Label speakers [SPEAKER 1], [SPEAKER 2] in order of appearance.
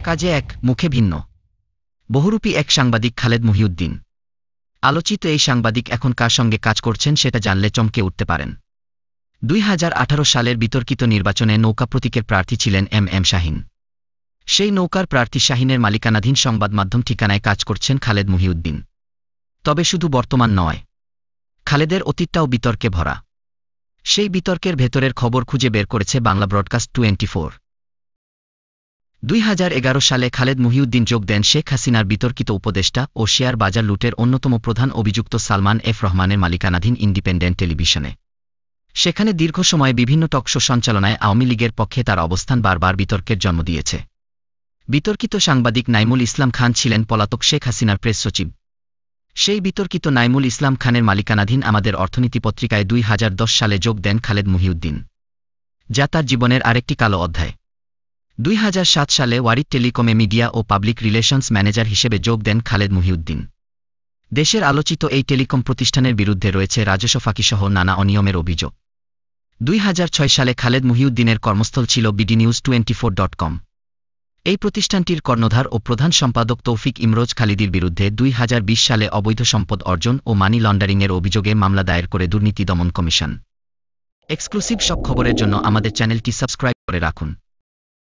[SPEAKER 1] কাজে এক, মুখে ভিন্ন। বহুরূপী এক সাংবাদিক খালেদ মহিউদ্দিন। আলোচিত এই সাংবাদিক এখন কার সঙ্গে কাজ করছেন সেটা জানলে চমকে উঠতে পারেন। 2018 সালের বিতর্কিত নির্বাচনে নৌকা প্রতীকের প্রার্থী ছিলেন এম শাহীন। সেই নৌকার প্রার্থী শাহীনের মালিকানাধীন সংবাদ মাধ্যম ঠিকানায় কাজ করছেন খালেদ মহিউদ্দিন। তবে শুধু বর্তমান নয়, খালেদের অতীতটাও বিতর্কে ভরা। সেই বিতর্কের ভেতরের খবর খুঁজে বের করেছে বাংলা ব্রডকাস্ট 24। 2011 সালে খালেদ মহিউদ্দিন যোগ দেন শেখ হাসিনার বিতর্কিত উপদেষ্টা ও শেয়ার বাজার লুটের অন্যতম প্রধান অভিযুক্ত সালমান এফ রহমানের মালিকানাধীন ইন্ডিপেন্ডেন্ট টেলিভিশনে। সেখানে দীর্ঘ সময় বিভিন্ন টকশো সঞ্চালনায় আওয়ামী লীগের পক্ষে তার অবস্থান বারবার বিতর্কের জন্ম দিয়েছে। বিতর্কিত সাংবাদিক নাইমুল ইসলাম খান ছিলেন পলাতক শেখ হাসিনার প্রেস সচিব। সেই বিতর্কিত নাইমুল ইসলাম খানের মালিকানাধীন আমাদের অর্থনীতি পত্রিকায় 2010 সালে যোগ দেন খালেদ মহিউদ্দিন, যা তার জীবনের আরেকটি কালো অধ্যায়। 2007 সালে ওয়ারিড টেলিকমে মিডিয়া ও পাবলিক রিলেশনস ম্যানেজার হিসেবে যোগ দেন খালেদ মহিউদ্দিন। দেশের আলোচিত এই টেলিকম প্রতিষ্ঠানের বিরুদ্ধে রয়েছে রাজস্ব ফাঁকিসহ নানা অনিয়মের অভিযোগ। 2006 সালে খালেদ মহিউদ্দিনের কর্মস্থল ছিল bdnews24.com। এই প্রতিষ্ঠানটির কর্ণধার ও প্রধান সম্পাদক তৌফিক ইমরোজ খালিদির বিরুদ্ধে 2020 সালে অবৈধ সম্পদ অর্জন ও মানি লন্ডারিংয়ের অভিযোগে মামলা দায়ের করে দুর্নীতি দমন কমিশন। এক্সক্লুসিভ সব খবরের জন্য আমাদের চ্যানেলটি সাবস্ক্রাইব করে রাখুন।